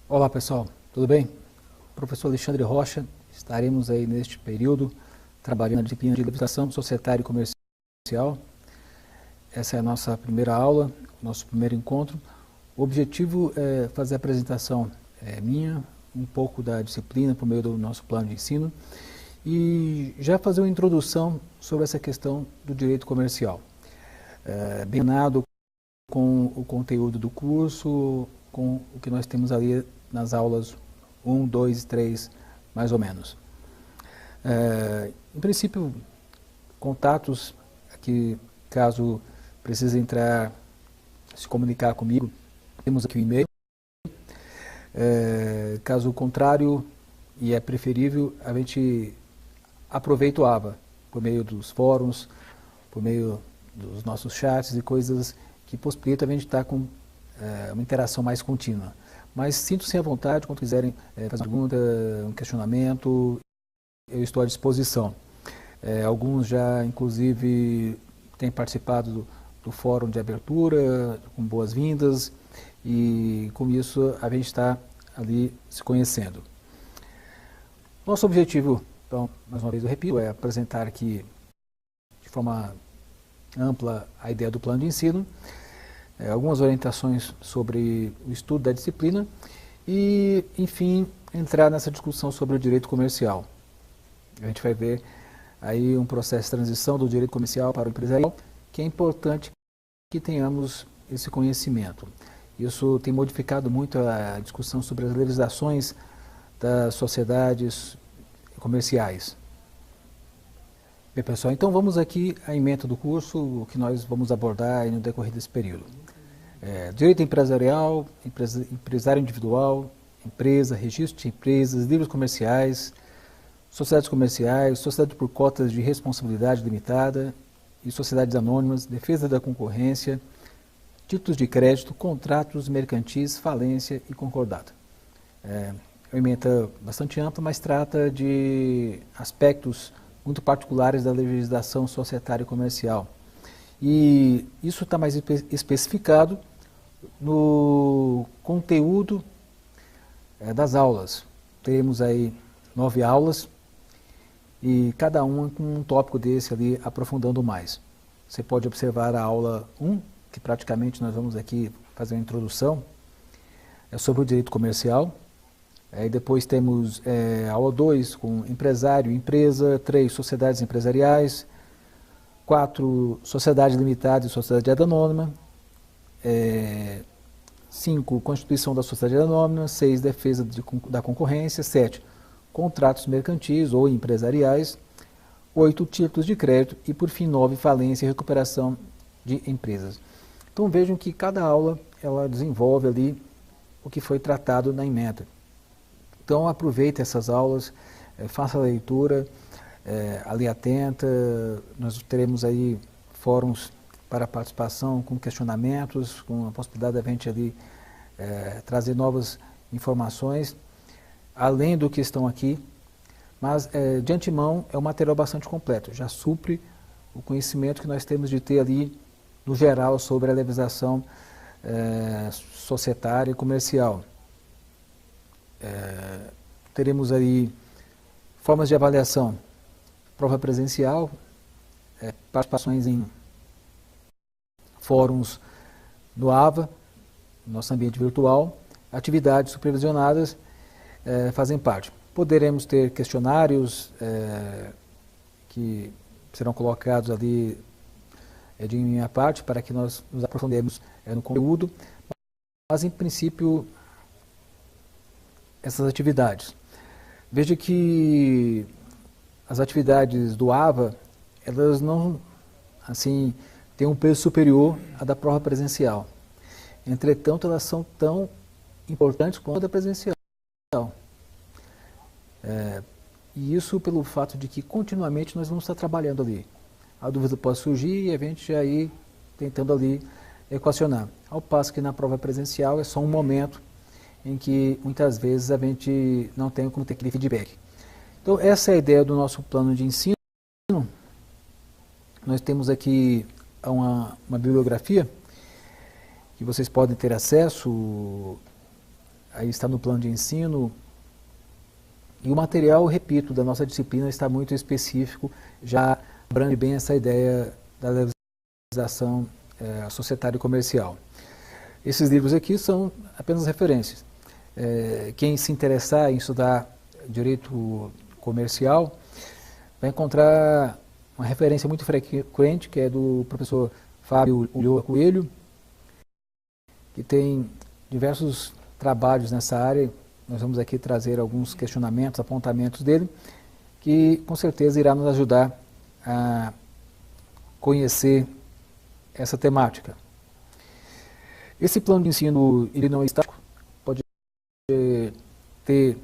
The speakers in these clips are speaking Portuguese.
Olá pessoal, tudo bem? Professor Alexandre Rocha, estaremos aí neste período trabalhando na disciplina de legislação societária e comercial. Essa é a nossa primeira aula, nosso primeiro encontro. O objetivo é fazer a apresentação minha, um pouco da disciplina por meio do nosso plano de ensino e já fazer uma introdução sobre essa questão do direito comercial. Bem alinhado com o conteúdo do curso, com o que nós temos ali nas aulas 1, 2 e 3, mais ou menos. Em princípio, contatos que, caso precise entrar, se comunicar comigo, temos aqui o e-mail. Caso contrário, e é preferível, a gente aproveita o AVA, por meio dos fóruns, por meio dos nossos chats e coisas que possibilitam a gente estar com uma interação mais contínua. Mas sinto-se à vontade, quando quiserem fazer uma pergunta, um questionamento, eu estou à disposição. Alguns já, inclusive, têm participado do fórum de abertura, com boas-vindas, e com isso a gente está ali se conhecendo. Nosso objetivo, então, mais uma vez eu repito, é apresentar aqui de forma ampla a ideia do plano de ensino, algumas orientações sobre o estudo da disciplina e, enfim, entrar nessa discussão sobre o direito comercial. A gente vai ver aí um processo de transição do direito comercial para o empresarial, que é importante que tenhamos esse conhecimento. Isso tem modificado muito a discussão sobre as legislações das sociedades comerciais. Bem, pessoal, então vamos aqui à ementa do curso, o que nós vamos abordar no decorrer desse período. Direito empresarial, empresário individual, empresa, registro de empresas, livros comerciais, sociedade por cotas de responsabilidade limitada e sociedades anônimas, defesa da concorrência, títulos de crédito, contratos mercantis, falência e concordata. É uma ementa bastante ampla, mas trata de aspectos muito particulares da legislação societária e comercial. E isso está mais especificado no conteúdo das aulas. Teremos aí 9 aulas e cada uma com um tópico desse ali aprofundando mais. Você pode observar a aula 1, que praticamente nós vamos aqui fazer uma introdução, é sobre o direito comercial. Aí depois temos a aula 2 com empresário e empresa, 3 sociedades empresariais, 4 sociedade limitada e sociedade anônima, 5 constituição da sociedade anônima, 6 defesa da concorrência, 7 contratos mercantis ou empresariais, 8 títulos de crédito e por fim 9 falência e recuperação de empresas. Então vejam que cada aula ela desenvolve ali o que foi tratado na ementa. Então aproveite essas aulas, faça a leitura, ali atenta, nós teremos aí fóruns para participação com questionamentos, com a possibilidade da gente ali trazer novas informações, além do que estão aqui, mas de antemão é um material bastante completo, já supre o conhecimento que nós temos de ter ali no geral sobre a legislação societária e comercial. Teremos aí formas de avaliação, prova presencial, participações em fóruns no AVA, nosso ambiente virtual, atividades supervisionadas fazem parte. Poderemos ter questionários que serão colocados ali de minha parte para que nós nos aprofundemos no conteúdo, mas em princípio essas atividades. Veja que as atividades do AVA, elas não, assim, têm um peso superior à da prova presencial. Entretanto, elas são tão importantes quanto a da presencial. E isso pelo fato de que continuamente nós vamos estar trabalhando ali. A dúvida pode surgir e a gente já ir tentando ali equacionar. Ao passo que na prova presencial é só um momento em que muitas vezes a gente não tem como ter aquele feedback. Então essa é a ideia do nosso plano de ensino. Nós temos aqui uma bibliografia que vocês podem ter acesso aí está no plano de ensino, e o material, repito, da nossa disciplina está muito específico, já abrange bem essa ideia da legislação societária e comercial. Esses livros aqui são apenas referências. Quem se interessar em estudar direito comercial vai encontrar uma referência muito frequente, que é do professor Fábio Ulloa Coelho, que tem diversos trabalhos nessa área. Nós vamos aqui trazer alguns questionamentos, apontamentos dele, que com certeza irá nos ajudar a conhecer essa temática. Esse plano de ensino, ele não é estático, pode ter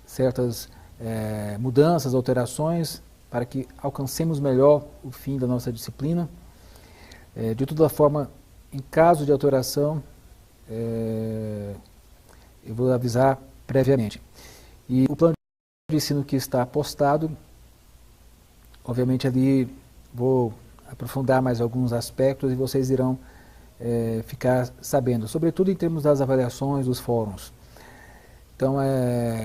certas mudanças, alterações, para que alcancemos melhor o fim da nossa disciplina. De toda forma, em caso de alteração, eu vou avisar previamente. E o plano de ensino que está postado, obviamente ali vou aprofundar mais alguns aspectos e vocês irão ficar sabendo, sobretudo em termos das avaliações dos fóruns. Então,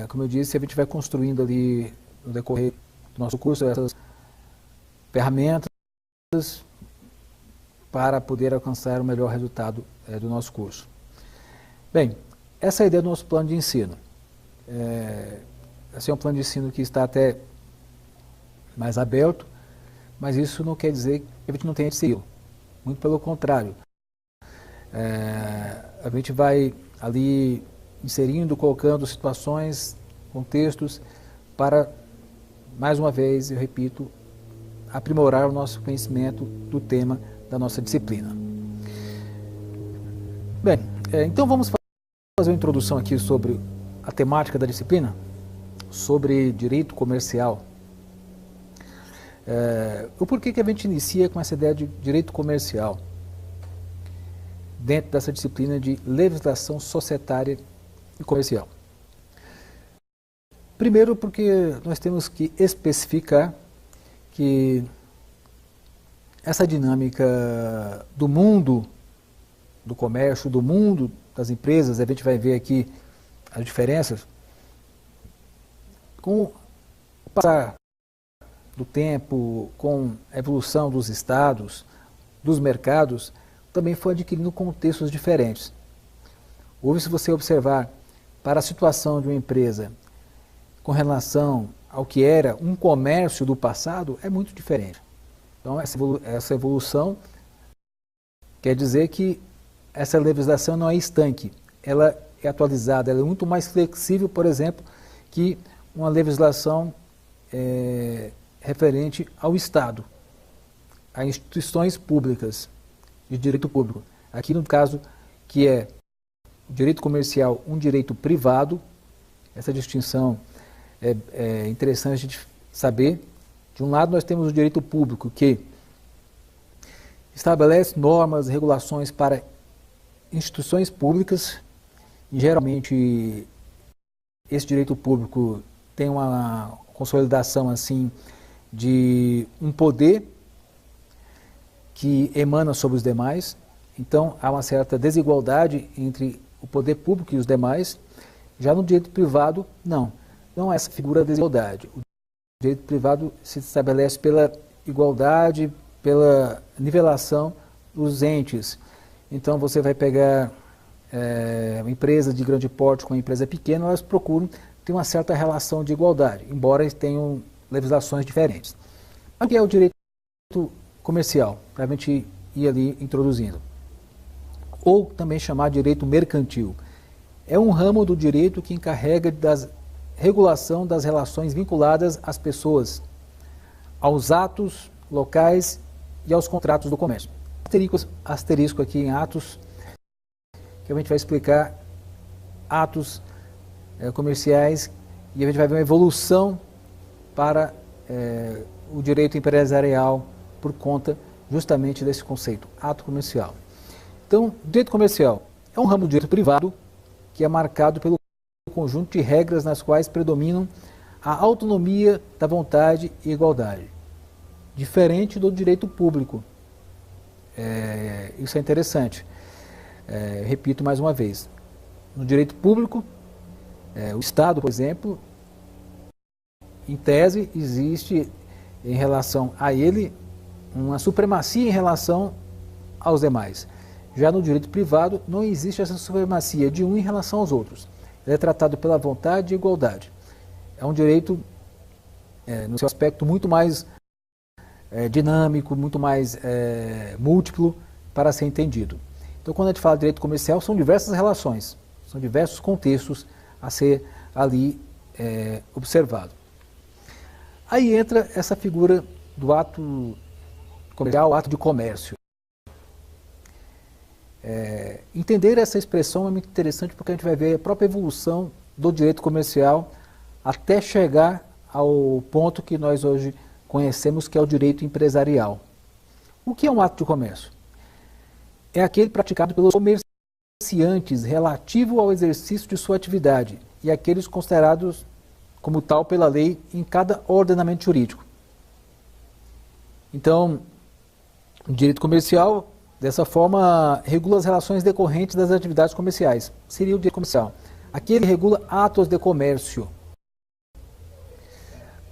como eu disse, a gente vai construindo ali no decorrer do nosso curso essas ferramentas para poder alcançar o melhor resultado do nosso curso. Bem, essa é a ideia do nosso plano de ensino. Esse é um plano de ensino que está até mais aberto, mas isso não quer dizer que a gente não tenha de segui-lo. Muito pelo contrário. A gente vai ali inserindo, colocando situações, contextos, para, mais uma vez, eu repito, aprimorar o nosso conhecimento do tema da nossa disciplina. Bem, então vamos fazer uma introdução aqui sobre a temática da disciplina, sobre direito comercial. O porquê que a gente inicia com essa ideia de direito comercial dentro dessa disciplina de legislação societária e comercial? Primeiro, porque nós temos que especificar que essa dinâmica do mundo do comércio, do mundo das empresas, a gente vai ver aqui as diferenças, com o passar do tempo, com a evolução dos estados, dos mercados, também foi adquirindo contextos diferentes. Houve, se você observar, para a situação de uma empresa com relação ao que era um comércio do passado, é muito diferente. Então, essa evolução quer dizer que essa legislação não é estanque, ela é atualizada, ela é muito mais flexível, por exemplo, que uma legislação referente ao Estado, a instituições públicas de direito público. Aqui, no caso, que é o direito comercial, um direito privado, essa distinção é interessante a gente saber. De um lado, nós temos o direito público, que estabelece normas, regulações para instituições públicas, e geralmente esse direito público tem uma consolidação assim de um poder que emana sobre os demais. Então há uma certa desigualdade entre o poder público e os demais. Já no direito privado, não há essa figura de desigualdade. O direito privado se estabelece pela igualdade, pela nivelação dos entes. Então você vai pegar uma empresa de grande porte com uma empresa pequena, elas procuram ter uma certa relação de igualdade, embora eles tenham legislações diferentes. O que é o direito comercial? Para a gente ir ali introduzindo. Ou também chamar de direito mercantil. É um ramo do direito que encarrega da regulação das relações vinculadas às pessoas, aos atos locais e aos contratos do comércio. Asterisco aqui em atos, que a gente vai explicar atos comerciais, e a gente vai ver uma evolução para o direito empresarial por conta justamente desse conceito, ato comercial. Então, direito comercial é um ramo do direito privado que é marcado pelo conjunto de regras nas quais predominam a autonomia da vontade e igualdade, diferente do direito público. Isso é interessante. Repito mais uma vez. no direito público, o Estado, por exemplo, em tese, existe em relação a ele uma supremacia em relação aos demais. Já no direito privado, não existe essa supremacia de um em relação aos outros. Ele é tratado pela vontade e igualdade. É um direito, no seu aspecto, muito mais dinâmico, muito mais múltiplo para ser entendido. Então, quando a gente fala de direito comercial, são diversas relações, são diversos contextos a ser ali observado. Aí entra essa figura do ato comercial, ato de comércio. Entender essa expressão é muito interessante porque a gente vai ver a própria evolução do direito comercial até chegar ao ponto que nós hoje conhecemos, que é o direito empresarial. O que é um ato de comércio? É aquele praticado pelos comerciantes relativo ao exercício de sua atividade e aqueles considerados como tal pela lei em cada ordenamento jurídico. Então, o direito comercial, dessa forma, regula as relações decorrentes das atividades comerciais. Seria o direito comercial. Aqui ele regula atos de comércio.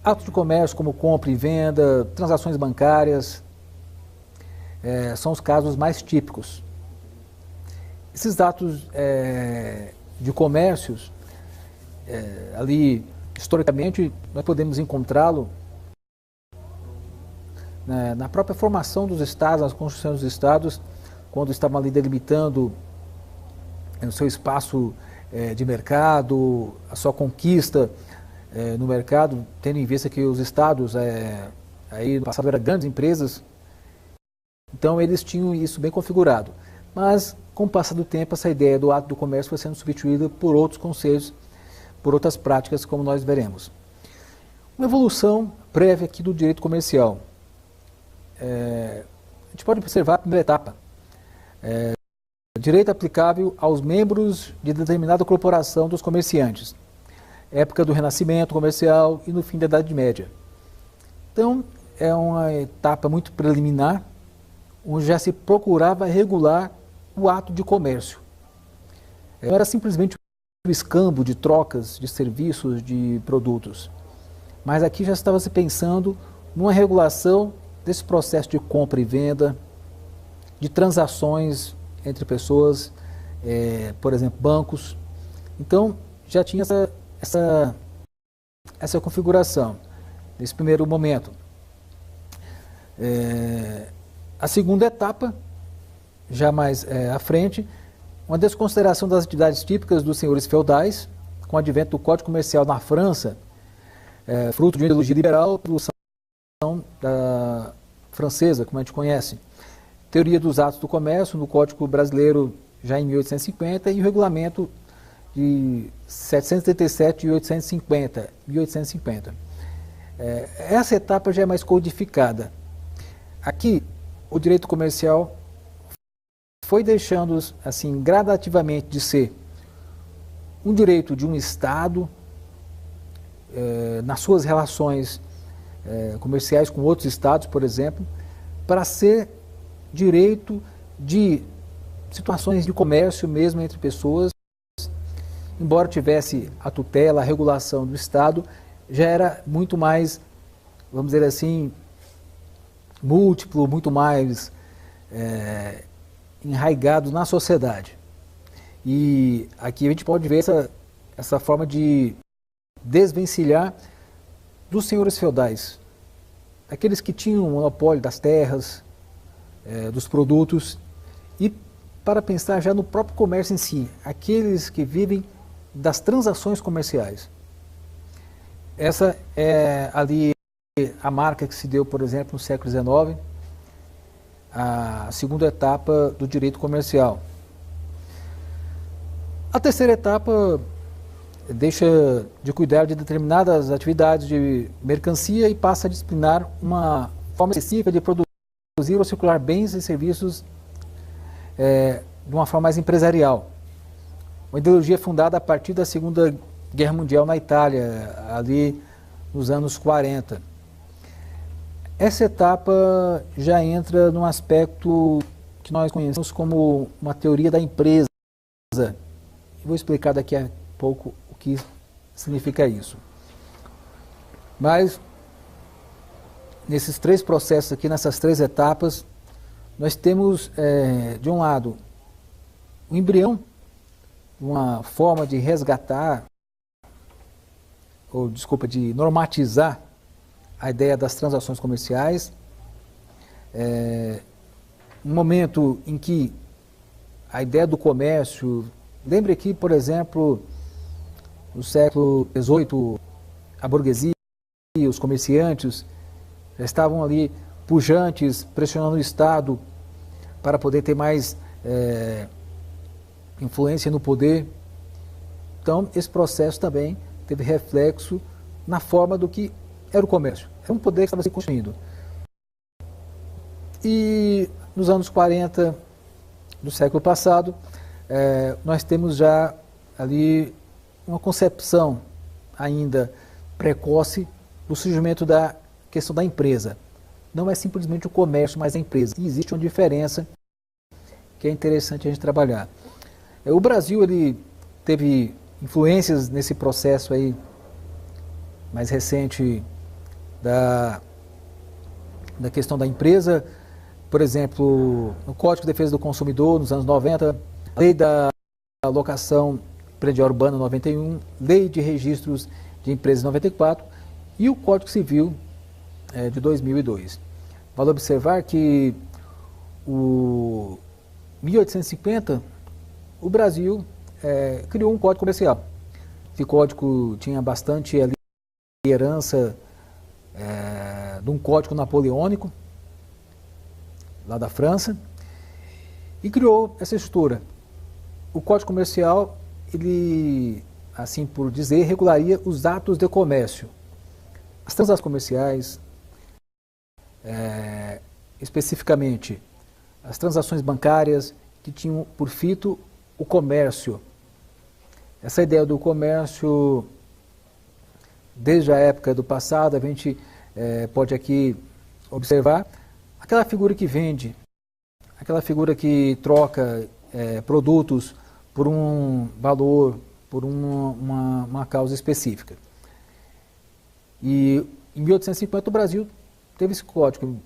Atos de comércio como compra e venda, transações bancárias, são os casos mais típicos. Esses atos de comércios, ali, historicamente, nós podemos encontrá-lo na própria formação dos estados, nas construções dos estados, quando estavam ali delimitando o seu espaço de mercado, a sua conquista no mercado, tendo em vista que os estados, aí no passado eram grandes empresas, então eles tinham isso bem configurado. Mas, com o passar do tempo, essa ideia do ato do comércio foi sendo substituída por outros conceitos, por outras práticas, como nós veremos. Uma evolução prévia aqui do direito comercial. A gente pode observar a primeira etapa. Direito aplicável aos membros de determinada corporação dos comerciantes. Época do Renascimento comercial e no fim da Idade Média. Então, é uma etapa muito preliminar, onde já se procurava regular o ato de comércio. Não era simplesmente o escambo de trocas de serviços, de produtos. Mas aqui já estava se pensando numa regulação desse processo de compra e venda, de transações entre pessoas, por exemplo, bancos. Então, já tinha essa configuração, nesse primeiro momento. A segunda etapa, já mais à frente, uma desconsideração das atividades típicas dos senhores feudais, com o advento do Código Comercial na França, fruto de uma ideologia liberal, evolução da francesa, como a gente conhece. Teoria dos atos do comércio, no Código Brasileiro, já em 1850, e o regulamento de 737 e 1850. Essa etapa já é mais codificada. Aqui, o direito comercial foi deixando, assim, gradativamente de ser um direito de um Estado, nas suas relações comerciais com outros Estados, por exemplo, para ser direito de situações de comércio mesmo entre pessoas, embora tivesse a tutela, a regulação do Estado, já era muito mais, vamos dizer assim, múltiplo, muito mais enraigado na sociedade. E aqui a gente pode ver essa forma de desvencilhar dos senhores feudais, aqueles que tinham o monopólio das terras, dos produtos, e para pensar já no próprio comércio em si, aqueles que vivem das transações comerciais. Essa é ali a marca que se deu, por exemplo, no século XIX, a segunda etapa do direito comercial. A terceira etapa deixa de cuidar de determinadas atividades de mercancia e passa a disciplinar uma forma específica de produzir ou circular bens e serviços de uma forma mais empresarial. Uma ideologia fundada a partir da Segunda Guerra Mundial na Itália, ali nos anos 40. Essa etapa já entra num aspecto que nós conhecemos como uma teoria da empresa, vou explicar daqui a pouco o que significa isso. Mas, nesses três processos aqui, nessas três etapas, nós temos, de um lado, o embrião, uma forma de resgatar, ou desculpa, de normatizar a ideia das transações comerciais, um momento em que a ideia do comércio, lembre que, por exemplo, no século XVIII, a burguesia, os comerciantes já estavam ali pujantes, pressionando o Estado para poder ter mais influência no poder. Então, esse processo também teve reflexo na forma do que era o comércio. Era um poder que estava se construindo. E nos anos 40 do século passado, nós temos já ali uma concepção ainda precoce do surgimento da questão da empresa. Não é simplesmente o comércio, mas a empresa. E existe uma diferença que é interessante a gente trabalhar. O Brasil ele teve influências nesse processo aí mais recente da questão da empresa. Por exemplo, no Código de Defesa do Consumidor, nos anos 90, a Lei da Locação Predial Urbana 91, Lei de Registros de Empresas 94 e o Código Civil de 2002. Vale observar que em 1850 o Brasil criou um Código Comercial. Esse código tinha bastante ali, herança de um código napoleônico, lá da França, e criou essa estrutura. O Código Comercial, ele, assim por dizer, regularia os atos de comércio. As transações comerciais, especificamente as transações bancárias que tinham por fito o comércio. Essa ideia do comércio, desde a época do passado, a gente pode aqui observar aquela figura que vende, aquela figura que troca produtos por um valor, por uma causa específica. E em 1850 o Brasil teve esse código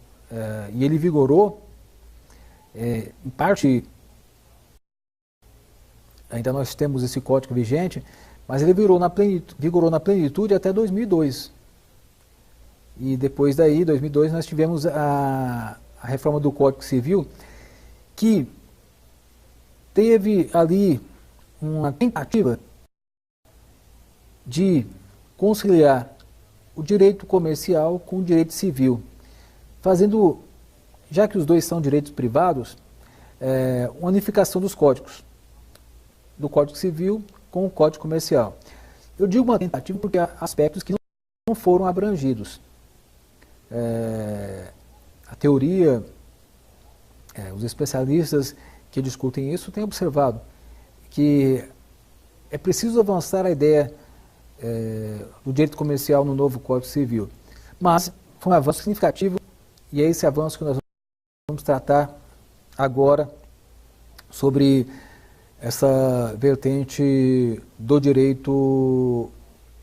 e ele vigorou, em parte, ainda nós temos esse código vigente, mas ele vigorou na plenitude até 2002. E depois daí, 2002, nós tivemos a reforma do Código Civil, que teve ali uma tentativa de conciliar o direito comercial com o direito civil, fazendo, já que os dois são direitos privados, uma unificação dos códigos, do Código Civil com o Código Comercial. Eu digo uma tentativa porque há aspectos que não foram abrangidos. A teoria, os especialistas que discutem isso têm observado que é preciso avançar a ideia do direito comercial no novo Código Civil. Mas foi um avanço significativo e é esse avanço que nós vamos tratar agora sobre essa vertente do direito,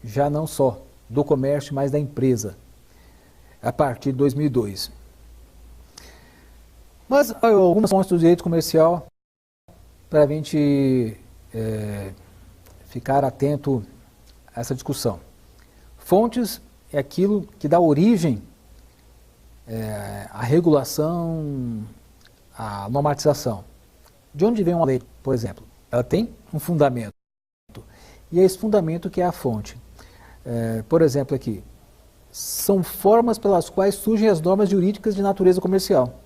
já não só do comércio, mas da empresa, a partir de 2002. Mas algumas fontes do direito comercial, para a gente ficar atento a essa discussão. Fontes é aquilo que dá origem à regulação, à normatização. De onde vem uma lei, por exemplo? Ela tem um fundamento. E é esse fundamento que é a fonte. Por exemplo, aqui, são formas pelas quais surgem as normas jurídicas de natureza comercial.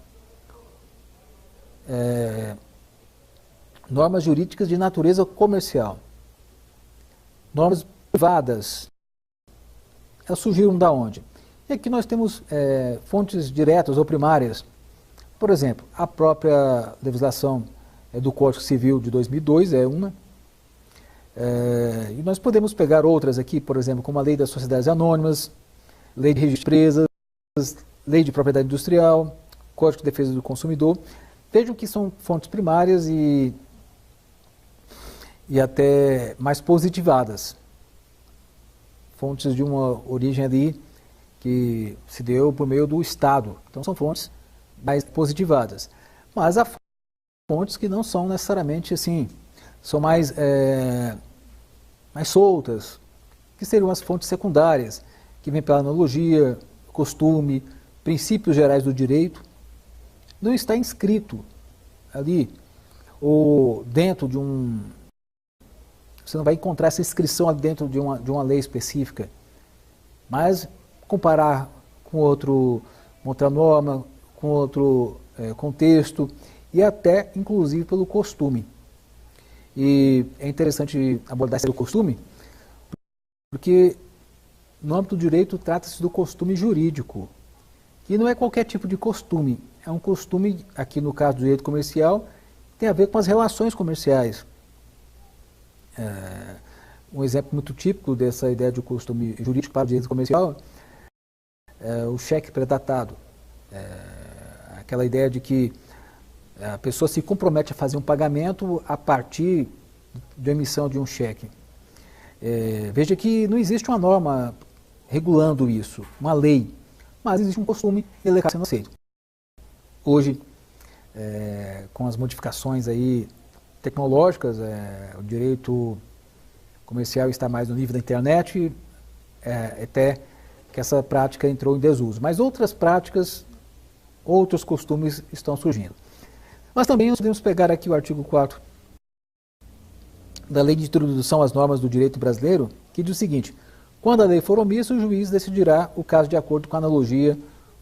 Normas jurídicas de natureza comercial. Normas privadas. Elas surgiram da onde? E aqui nós temos fontes diretas ou primárias. Por exemplo, a própria legislação do Código Civil de 2002 é uma. E nós podemos pegar outras aqui, por exemplo, como a Lei das Sociedades Anônimas, Lei de Registro de Empresas, Lei de Propriedade Industrial, Código de Defesa do Consumidor. Vejam que são fontes primárias e e até mais positivadas. Fontes de uma origem ali que se deu por meio do Estado. Então são fontes mais positivadas. Mas há fontes que não são necessariamente assim, são mais soltas, que seriam as fontes secundárias, que vêm pela analogia, costume, princípios gerais do direito. Não está inscrito ali, ou dentro de um... Você não vai encontrar essa inscrição ali dentro de uma lei específica. Mas comparar com outra norma, com outro contexto, e até, inclusive, pelo costume. E é interessante abordar esse costume, porque no âmbito do direito trata-se do costume jurídico. E não é qualquer tipo de costume. É um costume, aqui no caso do direito comercial, que tem a ver com as relações comerciais. Um exemplo muito típico dessa ideia de costume jurídico para o direito comercial é o cheque predatado. Aquela ideia de que a pessoa se compromete a fazer um pagamento a partir da emissão de um cheque. Veja que não existe uma norma regulando isso, uma lei, mas existe um costume e ele acaba sendo aceito. Hoje, com as modificações aí tecnológicas, o direito comercial está mais no nível da internet, até que essa prática entrou em desuso. Mas outras práticas, outros costumes estão surgindo. Mas também nós podemos pegar aqui o artigo 4 da Lei de Introdução às Normas do Direito Brasileiro, que diz o seguinte: quando a lei for omissa, o juiz decidirá o caso de acordo com a analogia,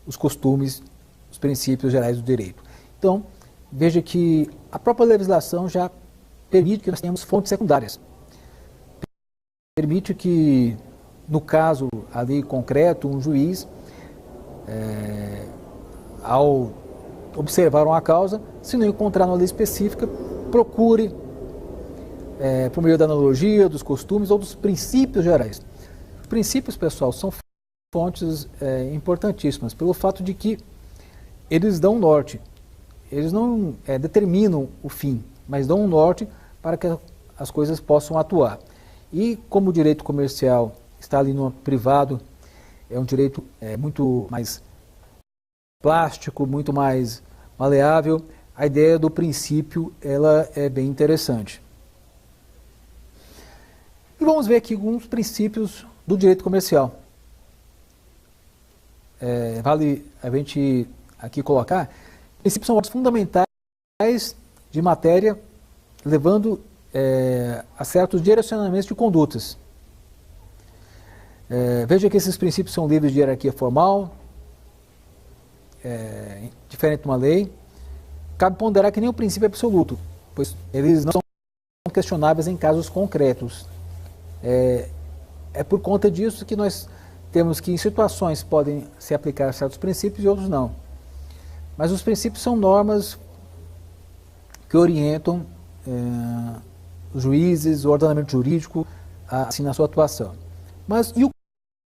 os costumes, os princípios gerais do direito. Então, veja que a própria legislação já permite que nós tenhamos fontes secundárias. Permite que, no caso ali concreto, um juiz, ao observar uma causa, se não encontrar uma lei específica, procure, por meio da analogia, dos costumes ou dos princípios gerais. Os princípios, pessoal, são fontes importantíssimas, pelo fato de que eles dão um norte. Eles não determinam o fim, mas dão um norte para que as coisas possam atuar. E como o direito comercial está ali no privado, é um direito muito mais plástico, muito mais maleável, a ideia do princípio ela é bem interessante. E vamos ver aqui alguns princípios do direito comercial. Vale a gente aqui colocar, princípios são ordens fundamentais de matéria, levando a certos direcionamentos de condutas. Veja que esses princípios são livres de hierarquia formal, diferente de uma lei. Cabe ponderar que nenhum princípio é absoluto, pois eles não são questionáveis em casos concretos. É por conta disso que nós temos que em situações podem se aplicar certos princípios e outros não. Mas os princípios são normas que orientam os juízes, o ordenamento jurídico, assim, na sua atuação. Mas e o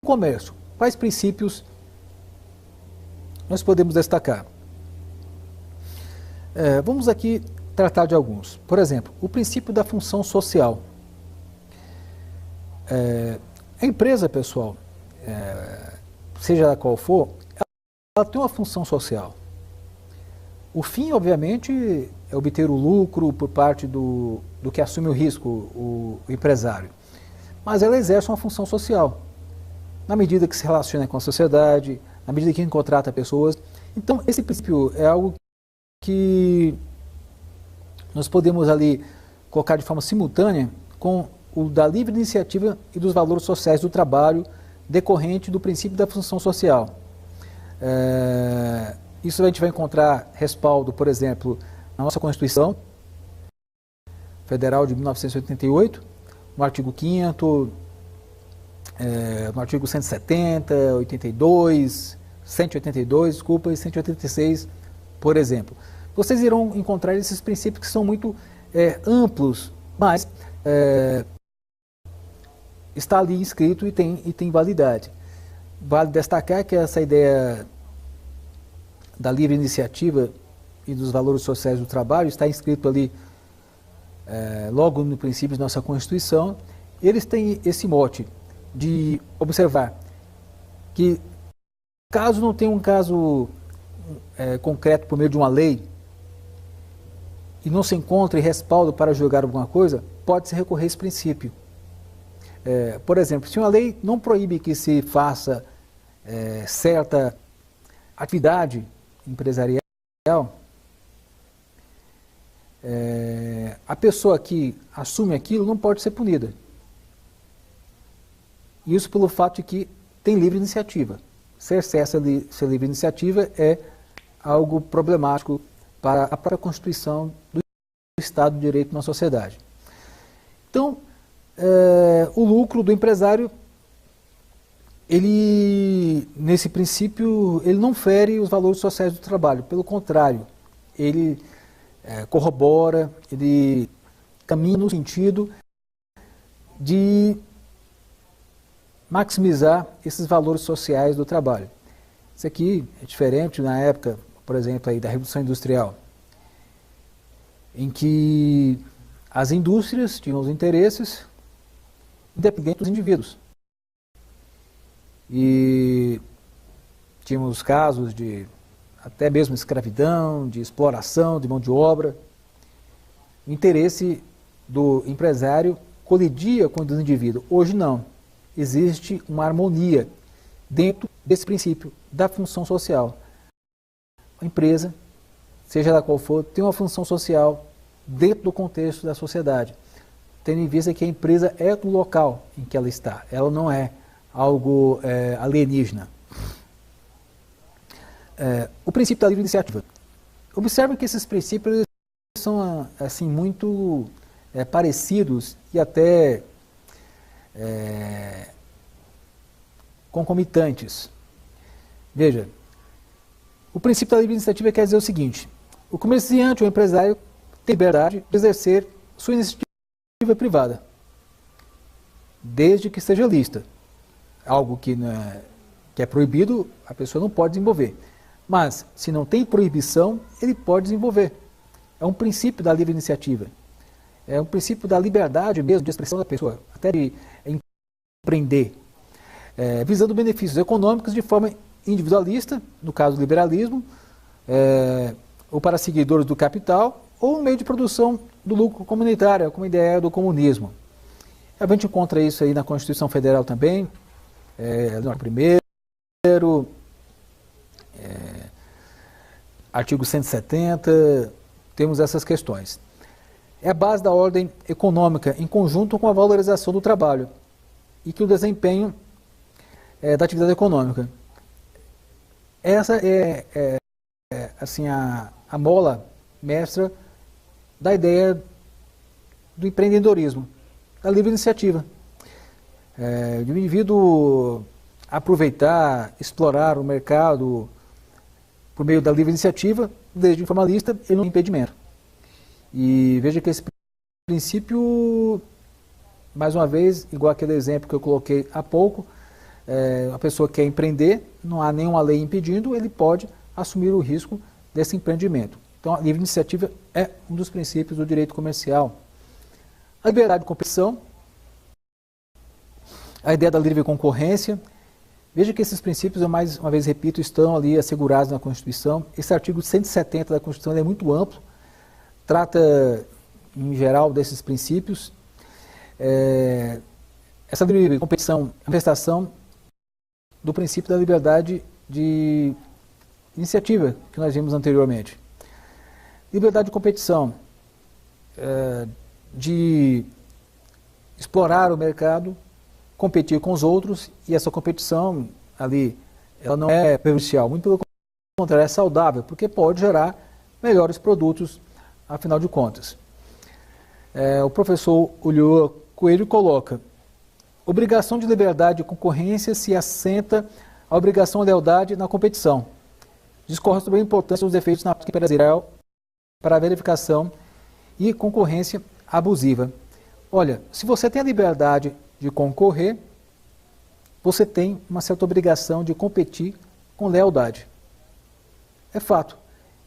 comércio? Quais princípios nós podemos destacar? Vamos aqui tratar de alguns. Por exemplo, o princípio da função social. A empresa, pessoal, seja ela qual for, ela tem uma função social. O fim, obviamente, é obter o lucro por parte do que assume o risco, o empresário. Mas ela exerce uma função social, na medida que se relaciona com a sociedade, na medida que contrata pessoas. Então, esse princípio é algo que nós podemos ali colocar de forma simultânea com o da livre iniciativa e dos valores sociais do trabalho decorrente do princípio da função social. Isso a gente vai encontrar respaldo, por exemplo, na nossa Constituição Federal de 1988, no artigo 5º, no artigo 170, 82, 182, desculpa, e 186, por exemplo. Vocês irão encontrar esses princípios que são muito amplos, mas está ali escrito e tem validade. Vale destacar que essa ideia da livre iniciativa e dos valores sociais do trabalho está inscrito ali logo no princípio da nossa Constituição, eles têm esse mote de observar que, caso não tenha um caso concreto por meio de uma lei, e não se encontre respaldo para julgar alguma coisa, pode-se recorrer a esse princípio. Por exemplo, se uma lei não proíbe que se faça certa atividade empresarial, a pessoa que assume aquilo não pode ser punida. Isso pelo fato de que tem livre iniciativa. Cercear essa livre iniciativa é algo problemático para a própria Constituição do Estado de Direito na sociedade. Então, o lucro do empresário, ele, nesse princípio, ele não fere os valores sociais do trabalho. Pelo contrário, ele corrobora, ele caminha no sentido de maximizar esses valores sociais do trabalho. Isso aqui é diferente na época, por exemplo, aí, da Revolução Industrial, em que as indústrias tinham os interesses independentes dos indivíduos. E tínhamos casos de até mesmo escravidão, de exploração de mão de obra. O interesse do empresário colidia com o do indivíduo. Hoje não. Existe uma harmonia dentro desse princípio da função social. A empresa, seja ela qual for, tem uma função social dentro do contexto da sociedade, tendo em vista que a empresa é o local em que ela está, ela não é algo alienígena. O princípio da livre iniciativa. Observe que esses princípios são assim, muito parecidos e até concomitantes. Veja, o princípio da livre iniciativa quer dizer o seguinte: o comerciante ou empresário tem liberdade de exercer sua iniciativa privada, desde que seja lícita. Algo que é proibido, a pessoa não pode desenvolver. Mas, se não tem proibição, ele pode desenvolver. É um princípio da livre iniciativa. É um princípio da liberdade mesmo de expressão da pessoa, até de empreender, visando benefícios econômicos de forma individualista, no caso do liberalismo, ou para seguidores do capital, ou um meio de produção do lucro comunitário, como a ideia do comunismo. A gente encontra isso aí na Constituição Federal também, no primeiro, artigo 170, temos essas questões. É a base da ordem econômica, em conjunto com a valorização do trabalho e que o desempenho da atividade econômica. Essa é assim, a mola mestra da ideia do empreendedorismo, da livre iniciativa. De um indivíduo aproveitar, explorar o mercado por meio da livre iniciativa, desde o formalista, ele não tem impedimento. E veja que esse princípio, mais uma vez, igual aquele exemplo que eu coloquei há pouco, a pessoa quer empreender, não há nenhuma lei impedindo, ele pode assumir o risco desse empreendimento. Então, a livre iniciativa é um dos princípios do direito comercial. A liberdade de competição, a ideia da livre concorrência. Veja que esses princípios, eu mais uma vez repito, estão ali assegurados na Constituição. Esse artigo 170 da Constituição é muito amplo, trata, em geral, desses princípios. Essa livre competição é a manifestação do princípio da liberdade de iniciativa que nós vimos anteriormente. Liberdade de competição, de explorar o mercado, competir com os outros, e essa competição ali, ela não é prejudicial, muito pelo contrário, é saudável, porque pode gerar melhores produtos, afinal de contas. O professor Ulloa Coelho coloca: obrigação de liberdade de concorrência se assenta a obrigação de lealdade na competição. Discorre sobre a importância dos efeitos na prática empresarial para a verificação e concorrência abusiva. Olha, se você tem a liberdade de concorrer, você tem uma certa obrigação de competir com lealdade. É fato.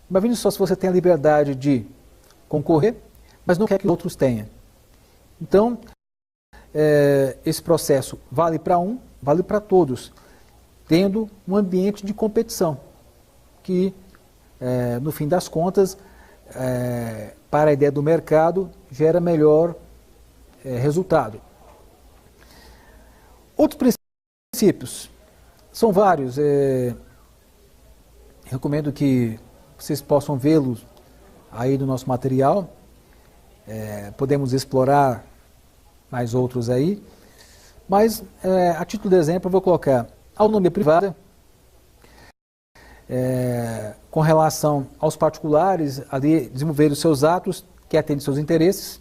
Imagine só se você tem a liberdade de concorrer, mas não quer que outros tenham. Então, esse processo vale para um, vale para todos, tendo um ambiente de competição, que, no fim das contas, para a ideia do mercado, gera melhor resultado. Outros princípios, são vários, recomendo que vocês possam vê-los aí no nosso material, podemos explorar mais outros aí, mas a título de exemplo eu vou colocar autonomia privada, com relação aos particulares, ali desenvolver os seus atos que atendem seus interesses,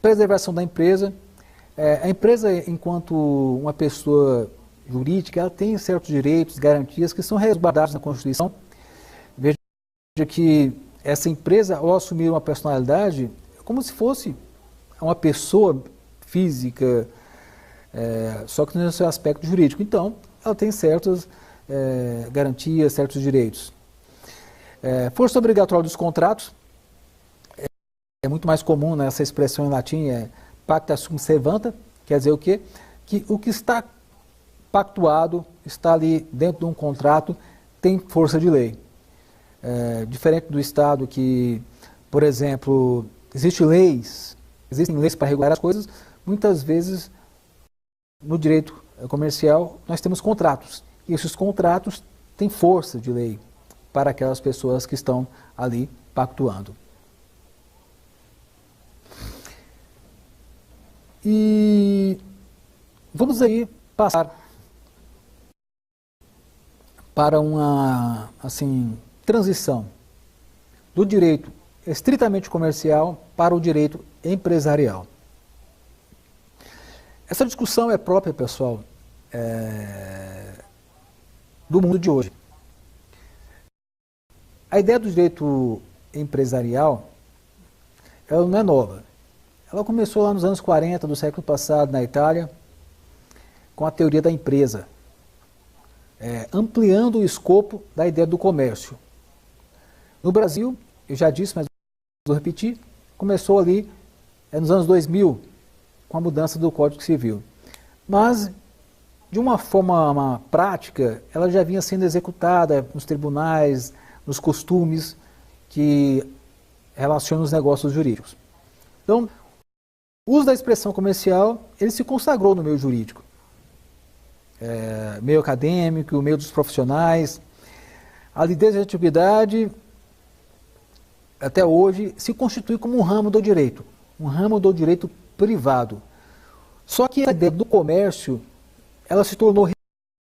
preservação da empresa. A empresa, enquanto uma pessoa jurídica, ela tem certos direitos, garantias que são resguardados na Constituição. Veja que essa empresa, ao assumir uma personalidade, é como se fosse uma pessoa física, só que no seu aspecto jurídico. Então, ela tem certas garantias, certos direitos. Força obrigatória dos contratos, é muito mais comum nessa expressão em latim, pacta sunt servanda, quer dizer o quê? Que o que está pactuado, está ali dentro de um contrato, tem força de lei. Diferente do Estado que, por exemplo, existem leis para regular as coisas, muitas vezes no direito comercial nós temos contratos, e esses contratos têm força de lei para aquelas pessoas que estão ali pactuando. E vamos aí passar para uma transição do direito estritamente comercial para o direito empresarial. Essa discussão é própria, pessoal, do mundo de hoje. A ideia do direito empresarial, ela não é nova. Ela começou lá nos anos 40 do século passado, na Itália, com a teoria da empresa, ampliando o escopo da ideia do comércio. No Brasil, eu já disse, mas vou repetir, começou ali nos anos 2000, com a mudança do Código Civil. Mas, de uma forma prática, ela já vinha sendo executada nos tribunais, nos costumes que relacionam os negócios jurídicos. Então, o uso da expressão comercial, ele se consagrou no meio jurídico, meio acadêmico, meio dos profissionais. Ali desde a antiguidade até hoje se constitui como um ramo do direito privado. Só que a ideia do comércio, ela se tornou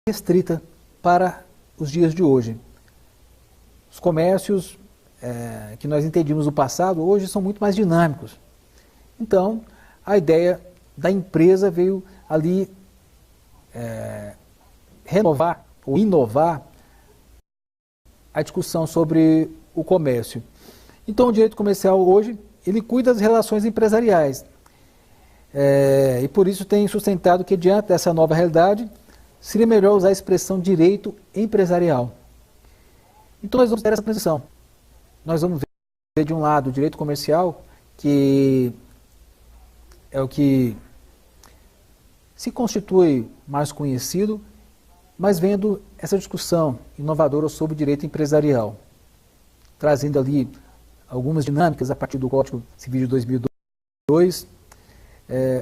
restrita para os dias de hoje. Os comércios que nós entendíamos no passado, hoje são muito mais dinâmicos. Então, a ideia da empresa veio ali renovar ou inovar a discussão sobre o comércio. Então, o direito comercial hoje, ele cuida das relações empresariais. E por isso tem sustentado que, diante dessa nova realidade, seria melhor usar a expressão direito empresarial. Então, nós vamos ter essa transição. Nós vamos ver, de um lado, o direito comercial, que é o que se constitui mais conhecido, mas vendo essa discussão inovadora sobre o direito empresarial, trazendo ali algumas dinâmicas a partir do Código Civil de 2002,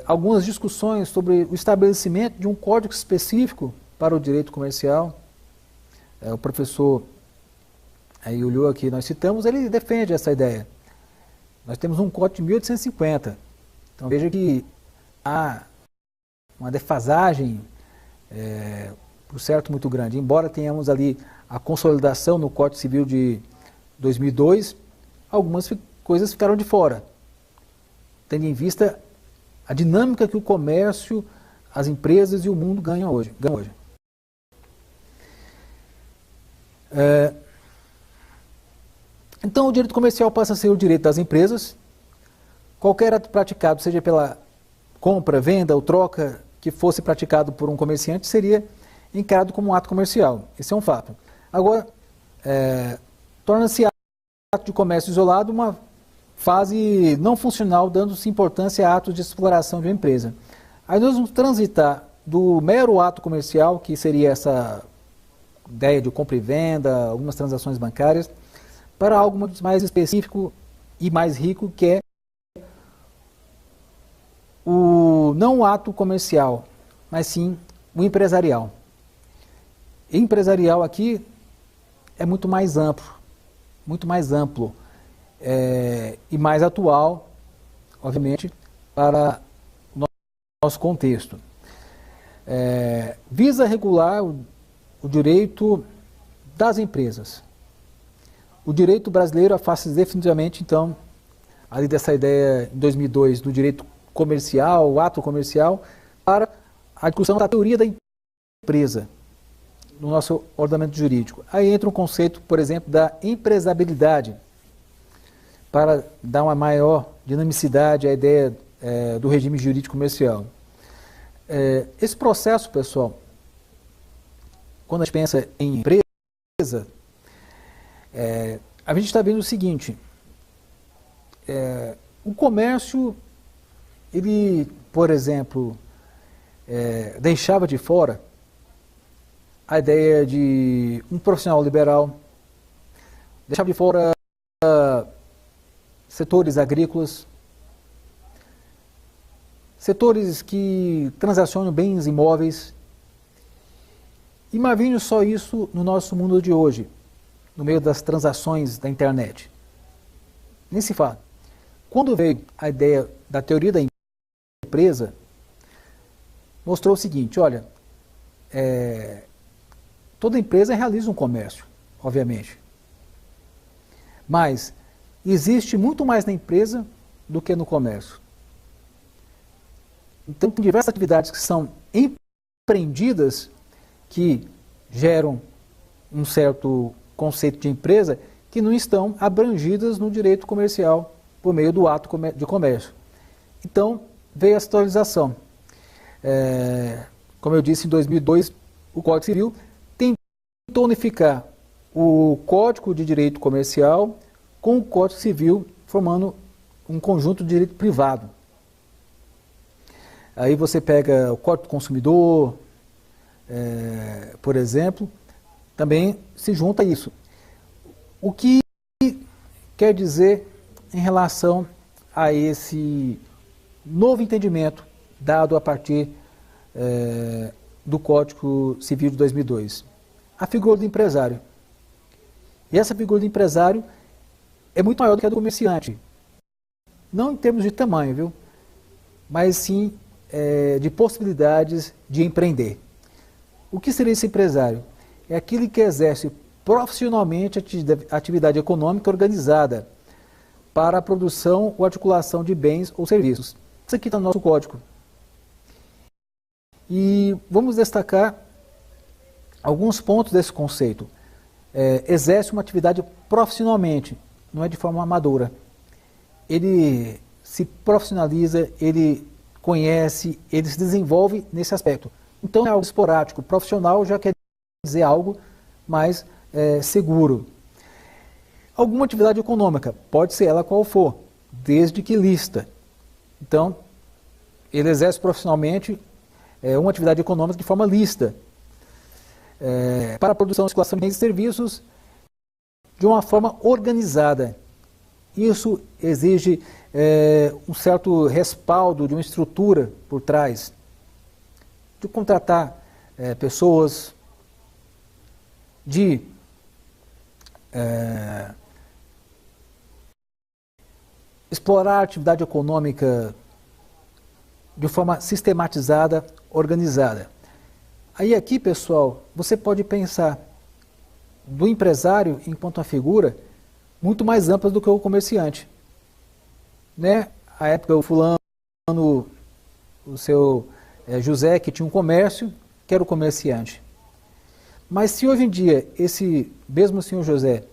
algumas discussões sobre o estabelecimento de um código específico para o direito comercial. O professor Ulloa, que nós citamos, ele defende essa ideia. Nós temos um código de 1850, então veja que há uma defasagem, por certo, muito grande. Embora tenhamos ali a consolidação no Código Civil de 2002, algumas coisas ficaram de fora, tendo em vista a dinâmica que o comércio, as empresas e o mundo ganham hoje. Então, o direito comercial passa a ser o direito das empresas. Qualquer ato praticado, seja pela compra, venda ou troca, que fosse praticado por um comerciante, seria encarado como um ato comercial. Esse é um fato. Agora, torna-se ato de comércio isolado uma fase não funcional, dando-se importância a atos de exploração de uma empresa. Aí nós vamos transitar do mero ato comercial, que seria essa ideia de compra e venda, algumas transações bancárias, para algo muito mais específico e mais rico, que é não o ato comercial, mas sim o empresarial. E empresarial aqui é muito mais amplo e mais atual, obviamente, para o nosso contexto. Visa regular o direito das empresas. O direito brasileiro afasta-se definitivamente, então, ali dessa ideia, em 2002, do direito comercial, o ato comercial, para a discussão da teoria da empresa no nosso ordenamento jurídico. Aí entra um conceito, por exemplo, da empresabilidade, para dar uma maior dinamicidade à ideia do regime jurídico comercial. Esse processo, pessoal, quando a gente pensa em empresa, a gente está vendo o seguinte: o comércio, ele, por exemplo, deixava de fora a ideia de um profissional liberal, deixava de fora setores agrícolas, setores que transacionam bens imóveis. Imagine só isso no nosso mundo de hoje, no meio das transações da internet. Nem se fala. Quando veio a ideia da teoria da empresa, mostrou o seguinte: olha, toda empresa realiza um comércio, obviamente, mas existe muito mais na empresa do que no comércio. Então, tem diversas atividades que são empreendidas, que geram um certo conceito de empresa, que não estão abrangidas no direito comercial por meio do ato de comércio. Então, veio a atualização. Como eu disse, em 2002, o Código Civil tentou unificar o Código de Direito Comercial com o Código Civil, formando um conjunto de direito privado. Aí você pega o Código do Consumidor, por exemplo, também se junta a isso. O que quer dizer em relação a esse novo entendimento dado a partir do Código Civil de 2002? A figura do empresário. E essa figura do empresário é muito maior do que a do comerciante. Não em termos de tamanho, viu? Mas sim de possibilidades de empreender. O que seria esse empresário? É aquele que exerce profissionalmente a atividade econômica organizada para a produção ou articulação de bens ou serviços. Isso aqui está no nosso código. E vamos destacar alguns pontos desse conceito. Exerce uma atividade profissionalmente, não é de forma amadora. Ele se profissionaliza, ele conhece, ele se desenvolve nesse aspecto. Então é algo esporádico. Profissional já quer dizer algo mais seguro. Alguma atividade econômica, pode ser ela qual for, desde que lícita. Então, ele exerce profissionalmente uma atividade econômica de forma lícita, para a produção e circulação de bens e serviços de uma forma organizada. Isso exige um certo respaldo de uma estrutura por trás, de contratar pessoas, de explorar a atividade econômica de forma sistematizada, organizada. Aí aqui, pessoal, você pode pensar do empresário enquanto uma figura muito mais ampla do que o comerciante. Né? A época, o fulano, o seu José, que tinha um comércio, que era o comerciante. Mas se hoje em dia esse mesmo senhor José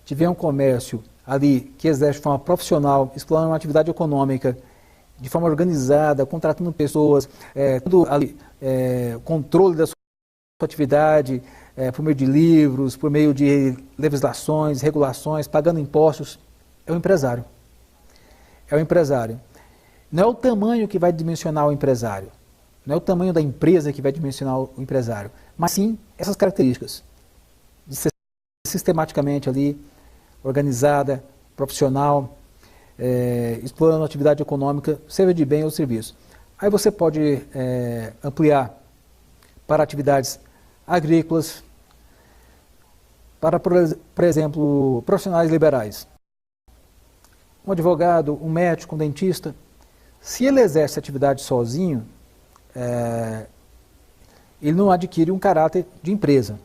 tiver um comércio ali que exerce de forma profissional, explorando uma atividade econômica de forma organizada, contratando pessoas, tendo ali controle da sua atividade, por meio de livros, por meio de legislações, regulações, pagando impostos, é um empresário. é o empresário. Não é o tamanho que vai dimensionar o empresário, não é o tamanho da empresa que vai dimensionar o empresário, mas sim essas características, de ser sistematicamente ali, organizada, profissional, explorando a atividade econômica, seja de bem ou serviço. Aí você pode ampliar para atividades agrícolas, para, por exemplo, profissionais liberais. Um advogado, um médico, um dentista, se ele exerce atividade sozinho, ele não adquire um caráter de empresa.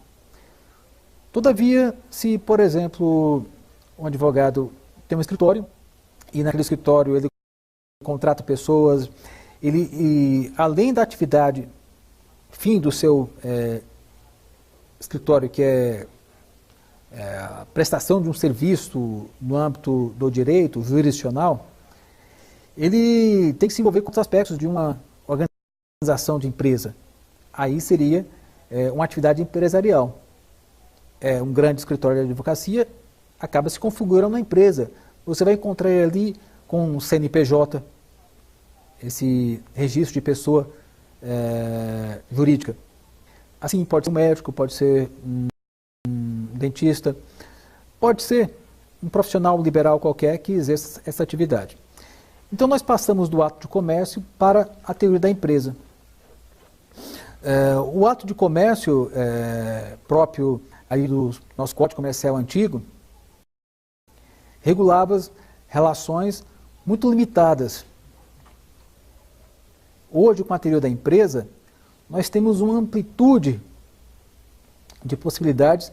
Todavia, se, por exemplo, um advogado tem um escritório, e naquele escritório ele contrata pessoas, ele, além da atividade fim do seu escritório, que é a prestação de um serviço no âmbito do direito jurisdicional, ele tem que se envolver com os aspectos de uma organização de empresa. Aí seria uma atividade empresarial. Um grande escritório de advocacia acaba se configurando na empresa. Você vai encontrar ali com o CNPJ, esse registro de pessoa jurídica. Assim, pode ser um médico, pode ser um dentista, pode ser um profissional liberal qualquer que exerça essa atividade. Então nós passamos do ato de comércio para a teoria da empresa. O ato de comércio próprio aí do nosso Código Comercial antigo regulava relações muito limitadas. Hoje, com a teoria da empresa, nós temos uma amplitude de possibilidades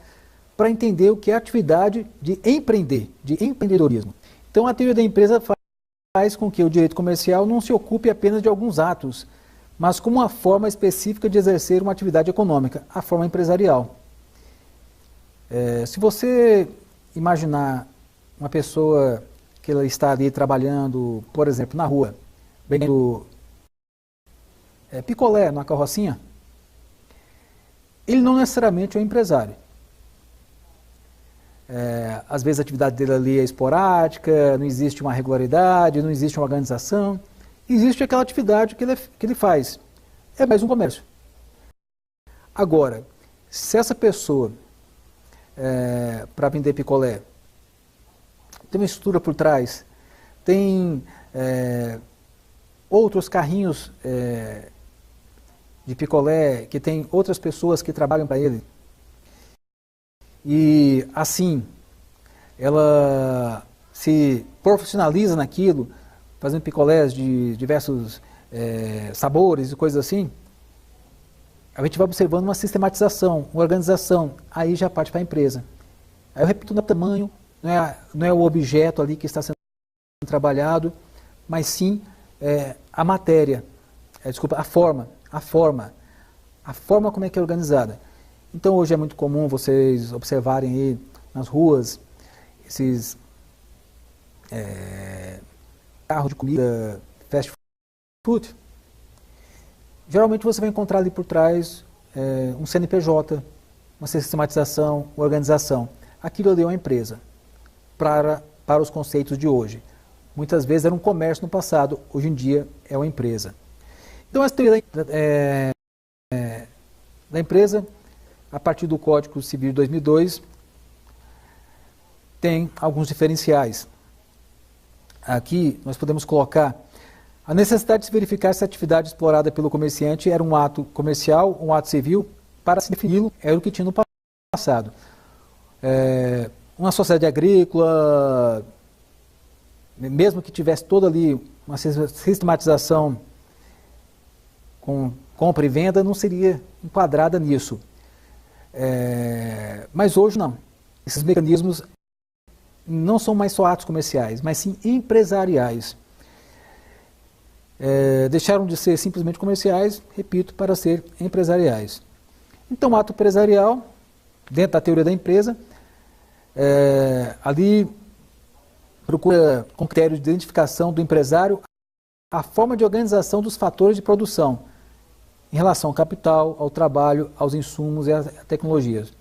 para entender o que é a atividade de empreender, de empreendedorismo. Então, a teoria da empresa faz com que o direito comercial não se ocupe apenas de alguns atos, mas como uma forma específica de exercer uma atividade econômica, a forma empresarial. Se você imaginar uma pessoa que ela está ali trabalhando, por exemplo, na rua, vendendo picolé na carrocinha, ele não necessariamente é um empresário. Às vezes a atividade dele ali é esporádica, não existe uma regularidade, não existe uma organização. Existe aquela atividade que ele faz. É mais um comércio. Agora, se essa pessoa, para vender picolé, tem uma estrutura por trás, tem outros carrinhos de picolé, que tem outras pessoas que trabalham para ele, e assim ela se profissionaliza naquilo, fazendo picolés de diversos sabores e coisas assim, a gente vai observando uma sistematização, uma organização, aí já parte para a empresa. Aí eu repito, não é o tamanho, não é o objeto ali que está sendo trabalhado, mas sim a matéria, a forma como é que é organizada. Então hoje é muito comum vocês observarem aí nas ruas esses carros de comida, fast food. Geralmente você vai encontrar ali por trás um CNPJ, uma sistematização, uma organização. Aquilo ali é uma empresa, para os conceitos de hoje. Muitas vezes era um comércio no passado, hoje em dia é uma empresa. Então essa teoria da empresa, a partir do Código Civil de 2002, tem alguns diferenciais. Aqui nós podemos colocar a necessidade de se verificar se a atividade explorada pelo comerciante era um ato comercial, um ato civil. Para se defini-lo, era o que tinha no passado. Uma sociedade agrícola, mesmo que tivesse toda ali uma sistematização com compra e venda, não seria enquadrada nisso. Mas hoje não. Esses mecanismos não são mais só atos comerciais, mas sim empresariais. Deixaram de ser simplesmente comerciais, repito, para ser empresariais. Então, o ato empresarial, dentro da teoria da empresa, ali procura, com critérios de identificação do empresário, a forma de organização dos fatores de produção em relação ao capital, ao trabalho, aos insumos e às tecnologias.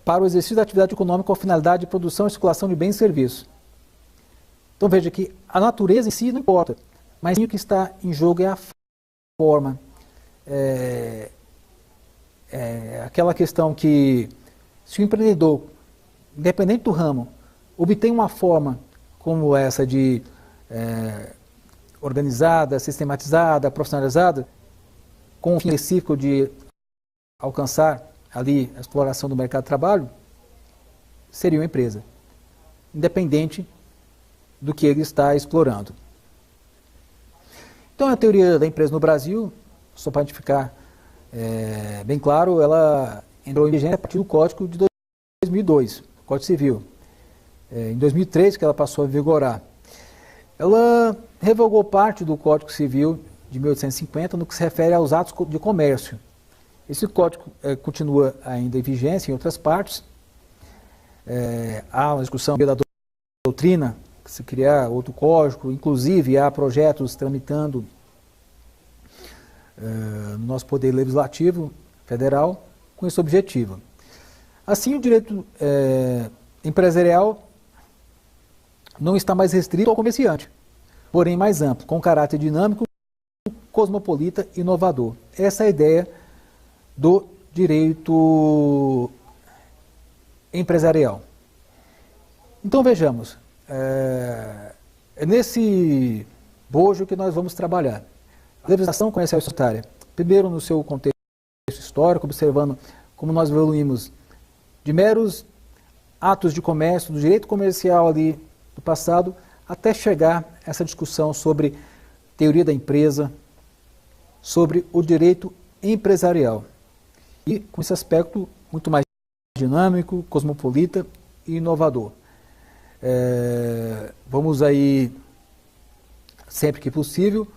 Para o exercício da atividade econômica com a finalidade de produção e circulação de bens e serviços. Então veja que a natureza em si não importa, mas o que está em jogo é a forma. Aquela questão que se o empreendedor, independente do ramo, obtém uma forma como essa de organizada, sistematizada, profissionalizada, com o fim específico de alcançar ali a exploração do mercado de trabalho, seria uma empresa, independente do que ele está explorando. Então, a teoria da empresa no Brasil, só para a gente ficar bem claro, ela entrou em vigência a partir do Código de 2002, Código Civil. Em 2003 que ela passou a vigorar. Ela revogou parte do Código Civil de 1850 no que se refere aos atos de comércio. Esse código continua ainda em vigência em outras partes. Há uma discussão da doutrina, que se criar outro código, inclusive há projetos tramitando no nosso Poder Legislativo Federal com esse objetivo. Assim, o direito empresarial não está mais restrito ao comerciante, porém mais amplo, com caráter dinâmico, cosmopolita e inovador. Essa é a ideia do direito empresarial. Então vejamos, é nesse bojo que nós vamos trabalhar. A legislação comercial e societária, primeiro no seu contexto histórico, observando como nós evoluímos de meros atos de comércio, do direito comercial ali do passado, até chegar a essa discussão sobre teoria da empresa, sobre o direito empresarial. E com esse aspecto muito mais dinâmico, cosmopolita e inovador. Vamos aí, sempre que possível,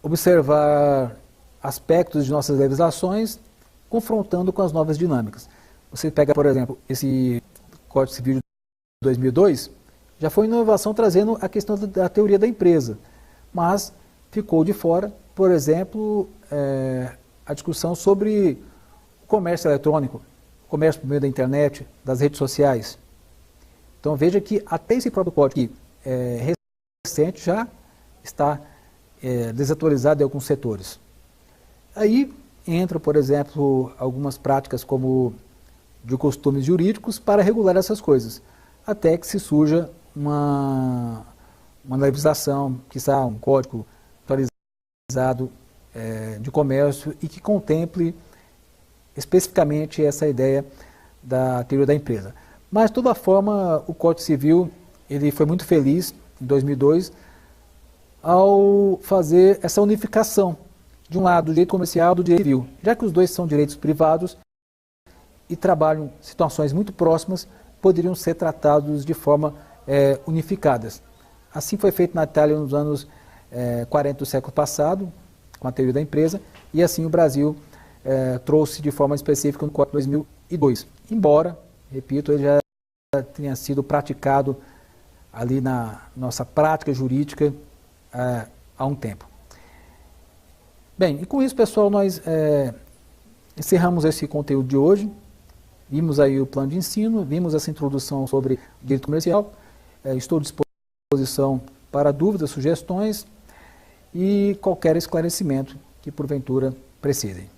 observar aspectos de nossas legislações, confrontando com as novas dinâmicas. Você pega, por exemplo, esse Código Civil de 2002, já foi inovação trazendo a questão da teoria da empresa, mas ficou de fora, por exemplo, a discussão sobre o comércio eletrônico, o comércio por meio da internet, das redes sociais. Então veja que até esse próprio código recente já está desatualizado em alguns setores. Aí entra, por exemplo, algumas práticas como de costumes jurídicos para regular essas coisas, até que se surja uma legislação, quizá um código atualizado de comércio e que contemple especificamente essa ideia da teoria da empresa. Mas, de toda forma, o Código Civil ele foi muito feliz, em 2002, ao fazer essa unificação, de um lado, do direito comercial e do direito civil. Já que os dois são direitos privados e trabalham em situações muito próximas, poderiam ser tratados de forma unificadas. Assim foi feito na Itália nos anos 40 do século passado, com a teoria da empresa, e assim o Brasil trouxe de forma específica no Código de 2002. Embora, repito, ele já tenha sido praticado ali na nossa prática jurídica há um tempo. Bem, e com isso, pessoal, nós encerramos esse conteúdo de hoje. Vimos aí o plano de ensino, vimos essa introdução sobre direito comercial. Estou à disposição para dúvidas, sugestões e qualquer esclarecimento que porventura precisem.